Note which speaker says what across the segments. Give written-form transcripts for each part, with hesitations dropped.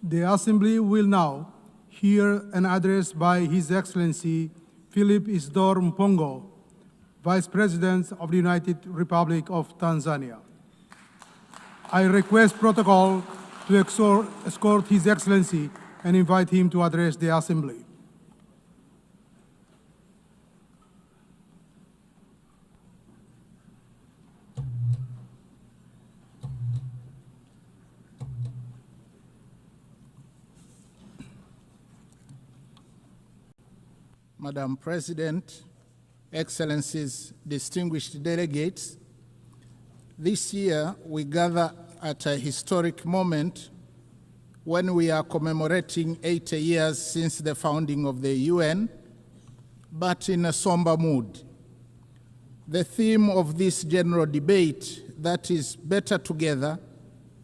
Speaker 1: The Assembly will now hear an address by His Excellency Philip Isidore Mpango, Vice President of the United Republic of Tanzania. I request protocol to escort His Excellency and invite him to address the Assembly.
Speaker 2: Madam President, Excellencies, distinguished delegates, this year we gather at a historic moment when we are commemorating 80 years since the founding of the UN, but in a somber mood. The theme of this general debate, that is better together,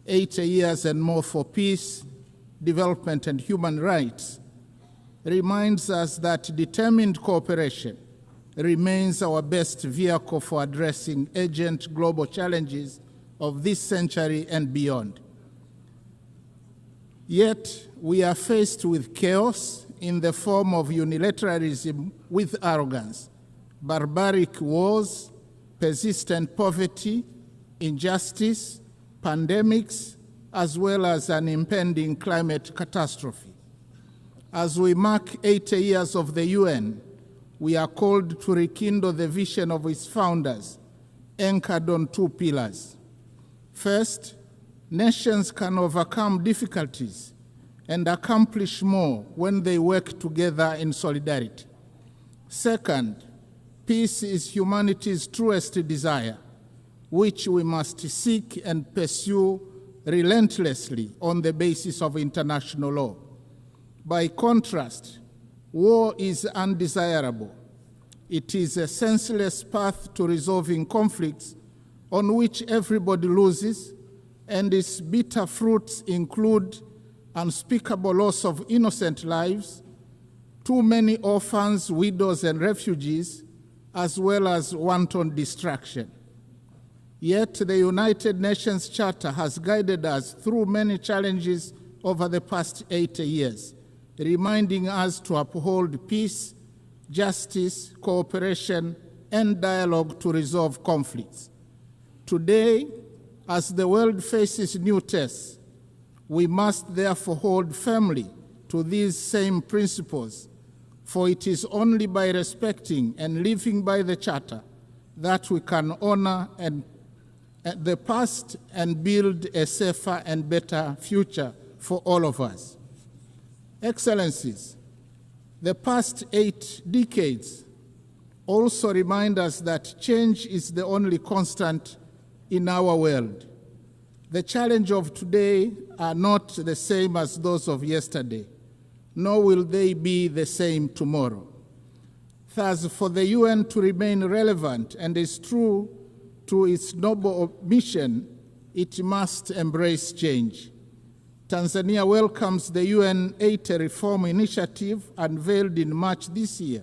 Speaker 2: 80 years and more for peace, development and human rights, reminds us that determined cooperation remains our best vehicle for addressing urgent global challenges of this century and beyond. Yet, we are faced with chaos in the form of unilateralism with arrogance, barbaric wars, persistent poverty, injustice, pandemics, as well as an impending climate catastrophe. As we mark 80 years of the UN, we are called to rekindle the vision of its founders, anchored on two pillars. First, nations can overcome difficulties and accomplish more when they work together in solidarity. Second, peace is humanity's truest desire, which we must seek and pursue relentlessly on the basis of international law. By contrast, war is undesirable. It is a senseless path to resolving conflicts on which everybody loses, and its bitter fruits include unspeakable loss of innocent lives, too many orphans, widows, and refugees, as well as wanton destruction. Yet the United Nations Charter has guided us through many challenges over the past 80 years, reminding us to uphold peace, justice, cooperation, and dialogue to resolve conflicts. Today, as the world faces new tests, we must therefore hold firmly to these same principles, for it is only by respecting and living by the Charter that we can honor the past and build a safer and better future for all of us. Excellencies, the past 8 decades also remind us that change is the only constant in our world. The challenges of today are not the same as those of yesterday, nor will they be the same tomorrow. Thus, for the UN to remain relevant and is true to its noble mission, it must embrace change. Tanzania welcomes the UN 80 Reform Initiative unveiled in March this year,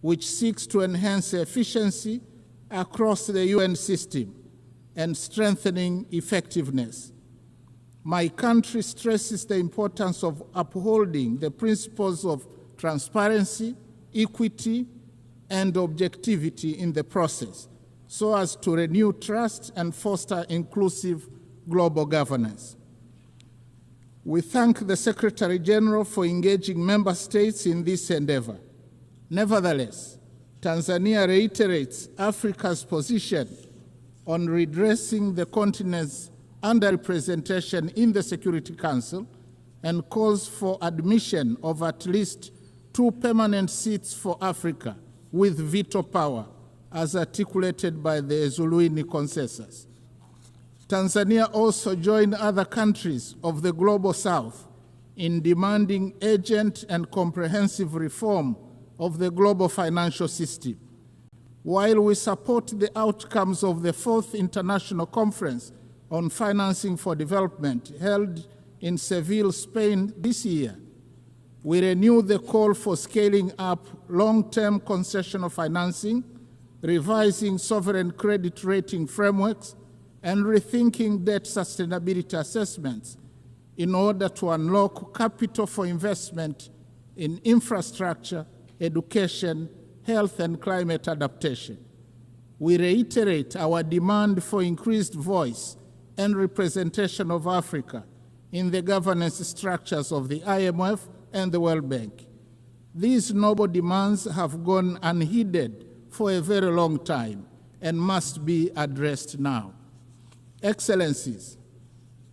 Speaker 2: which seeks to enhance efficiency across the UN system and strengthening effectiveness. My country stresses the importance of upholding the principles of transparency, equity, and objectivity in the process, so as to renew trust and foster inclusive global governance. We thank the Secretary General for engaging member states in this endeavor. Nevertheless, Tanzania reiterates Africa's position on redressing the continent's underrepresentation in the Security Council and calls for admission of at least 2 permanent seats for Africa with veto power, as articulated by the Zuluini Consensus. Tanzania also joined other countries of the Global South in demanding urgent and comprehensive reform of the global financial system. While we support the outcomes of the 4th International Conference on Financing for Development held in Seville, Spain this year, we renew the call for scaling up long-term concessional financing, revising sovereign credit rating frameworks, and rethinking debt sustainability assessments in order to unlock capital for investment in infrastructure, education, health, and climate adaptation. We reiterate our demand for increased voice and representation of Africa in the governance structures of the IMF and the World Bank. These noble demands have gone unheeded for a very long time and must be addressed now. Excellencies,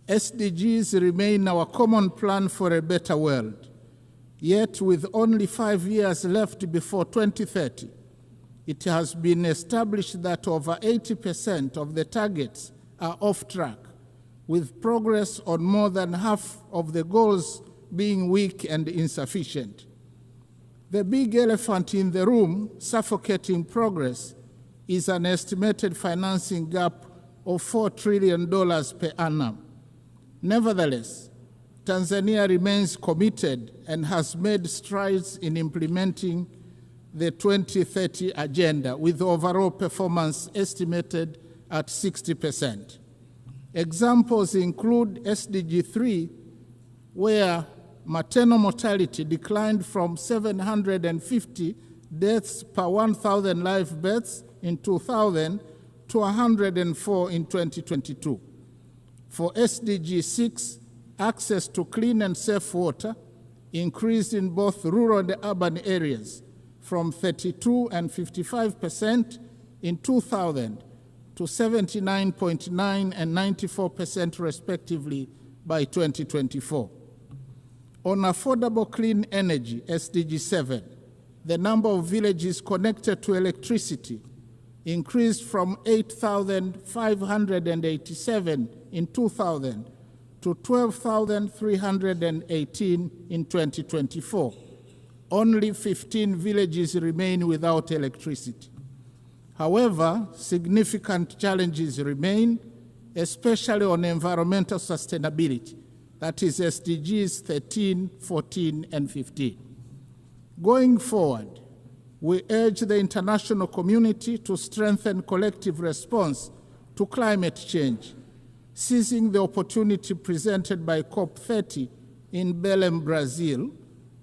Speaker 2: SDGs remain our common plan for a better world. Yet, with only 5 years left before 2030, it has been established that over 80% of the targets are off track, with progress on more than half of the goals being weak and insufficient. The big elephant in the room, suffocating progress, is an estimated financing gap of $4 trillion per annum. Nevertheless, Tanzania remains committed and has made strides in implementing the 2030 agenda, with overall performance estimated at 60%. Examples include SDG 3, where maternal mortality declined from 750 deaths per 1,000 live births in 2000 to 104 in 2022. For SDG 6, access to clean and safe water increased in both rural and urban areas from 32 and 55% in 2000 to 79.9 and 94% respectively by 2024. On affordable clean energy, SDG 7, the number of villages connected to electricity increased from 8,587 in 2000 to 12,318 in 2024. Only 15 villages remain without electricity. However, significant challenges remain, especially on environmental sustainability, that is SDGs 13, 14, and 15. Going forward, we urge the international community to strengthen collective response to climate change, seizing the opportunity presented by COP30 in Belém, Brazil,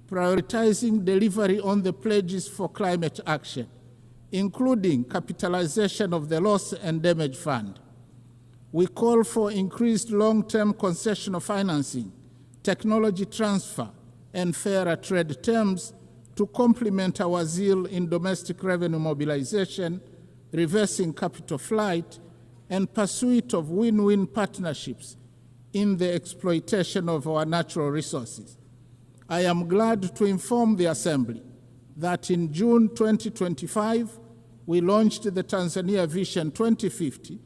Speaker 2: prioritizing delivery on the pledges for climate action, including capitalization of the Loss and Damage Fund. We call for increased long-term concessional financing, technology transfer, and fairer trade terms to complement our zeal in domestic revenue mobilization, reversing capital flight, and pursuit of win-win partnerships in the exploitation of our natural resources. I am glad to inform the Assembly that in June 2025, we launched the Tanzania Vision 2050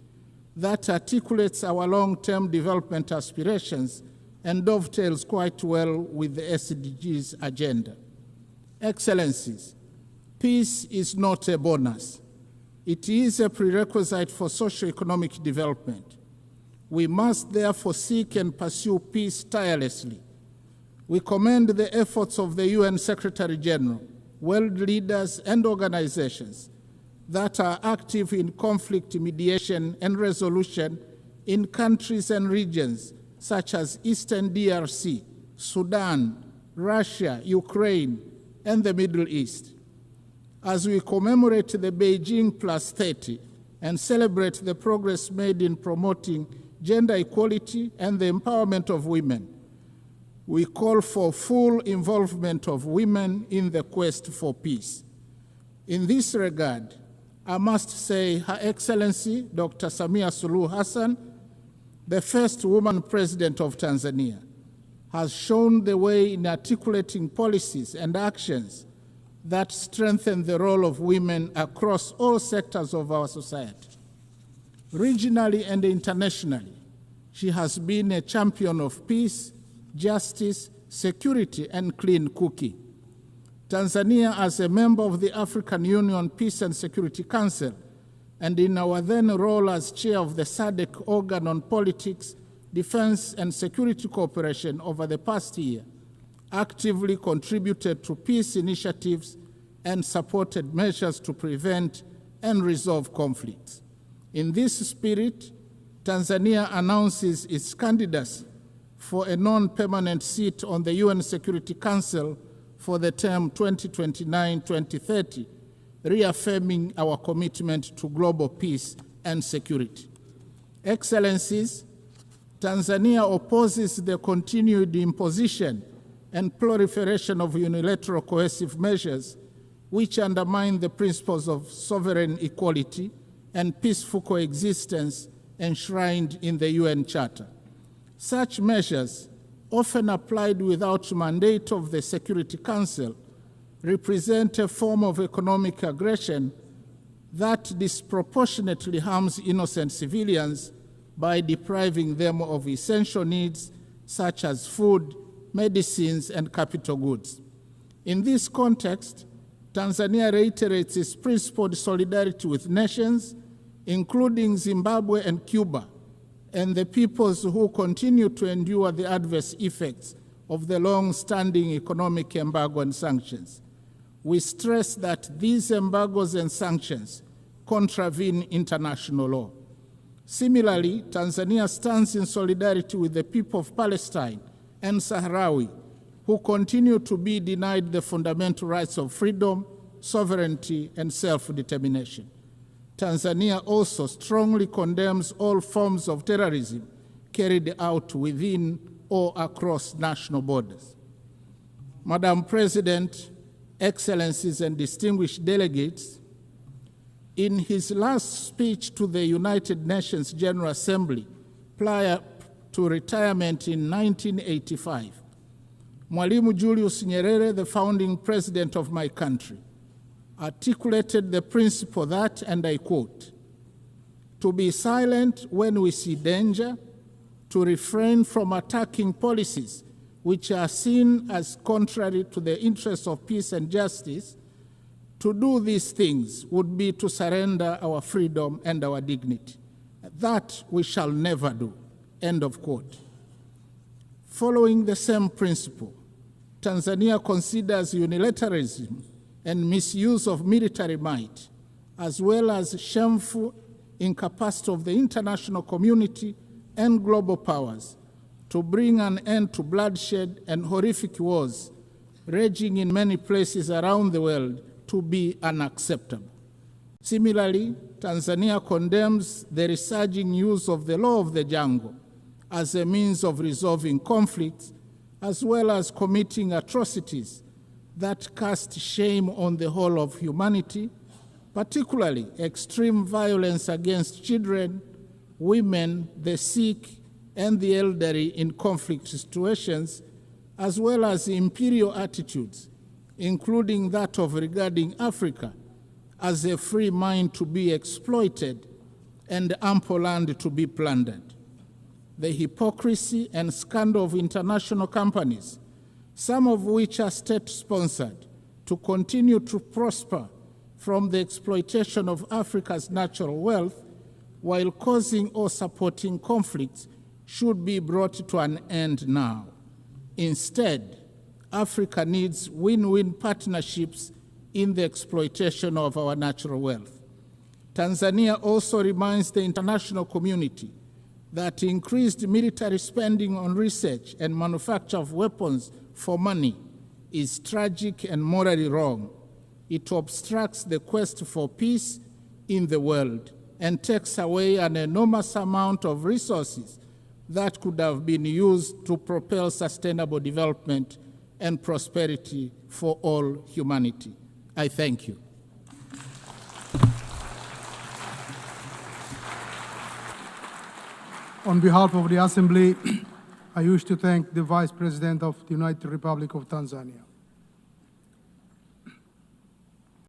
Speaker 2: that articulates our long-term development aspirations and dovetails quite well with the SDGs agenda. Excellencies, peace is not a bonus. It is a prerequisite for socio-economic development. We must therefore seek and pursue peace tirelessly. We commend the efforts of the UN Secretary General, world leaders, and organizations that are active in conflict mediation and resolution in countries and regions such as Eastern DRC, Sudan, Russia, Ukraine, and the Middle East. As we commemorate the Beijing Plus 30 and celebrate the progress made in promoting gender equality and the empowerment of women, we call for full involvement of women in the quest for peace. In this regard, I must say Her Excellency Dr. Samia Suluhu Hassan, the first woman president of Tanzania, has shown the way in articulating policies and actions that strengthen the role of women across all sectors of our society. Regionally and internationally, she has been a champion of peace, justice, security, and clean cooking. Tanzania, as a member of the African Union Peace and Security Council, and in our then role as chair of the SADC organ on politics, defense, and security cooperation over the past year, actively contributed to peace initiatives and supported measures to prevent and resolve conflicts. In this spirit, Tanzania announces its candidacy for a non-permanent seat on the UN Security Council for the term 2029-2030, reaffirming our commitment to global peace and security. Excellencies, Tanzania opposes the continued imposition and proliferation of unilateral coercive measures which undermine the principles of sovereign equality and peaceful coexistence enshrined in the UN Charter. Such measures, often applied without mandate of the Security Council, represent a form of economic aggression that disproportionately harms innocent civilians by depriving them of essential needs such as food, medicines, and capital goods. In this context, Tanzania reiterates its principled solidarity with nations, including Zimbabwe and Cuba, and the peoples who continue to endure the adverse effects of the long-standing economic embargo and sanctions. We stress that these embargoes and sanctions contravene international law. Similarly, Tanzania stands in solidarity with the people of Palestine and Sahrawi, who continue to be denied the fundamental rights of freedom, sovereignty, and self-determination. Tanzania also strongly condemns all forms of terrorism carried out within or across national borders. Madam President, Excellencies, and distinguished delegates, in his last speech to the United Nations General Assembly prior to retirement in 1985, Mwalimu Julius Nyerere, the founding president of my country, articulated the principle that, and I quote, "To be silent when we see danger, to refrain from attacking policies which are seen as contrary to the interests of peace and justice, to do these things would be to surrender our freedom and our dignity. That we shall never do." End of quote. Following the same principle, Tanzania considers unilateralism and misuse of military might, as well as shameful incapacity of the international community and global powers to bring an end to bloodshed and horrific wars raging in many places around the world, to be unacceptable. Similarly, Tanzania condemns the resurging use of the law of the jungle as a means of resolving conflicts, as well as committing atrocities that cast shame on the whole of humanity, particularly extreme violence against children, women, the sick, and the elderly in conflict situations, as well as imperial attitudes, including that of regarding Africa as a free mine to be exploited and ample land to be plundered. The hypocrisy and scandal of international companies, some of which are state-sponsored, to continue to prosper from the exploitation of Africa's natural wealth while causing or supporting conflicts, should be brought to an end now. Instead, Africa needs win-win partnerships in the exploitation of our natural wealth. Tanzania also reminds the international community that increased military spending on research and manufacture of weapons for money is tragic and morally wrong. It obstructs the quest for peace in the world and takes away an enormous amount of resources that could have been used to propel sustainable development and prosperity for all humanity. I thank you.
Speaker 1: On behalf of the Assembly, I wish to thank the Vice President of the United Republic of Tanzania.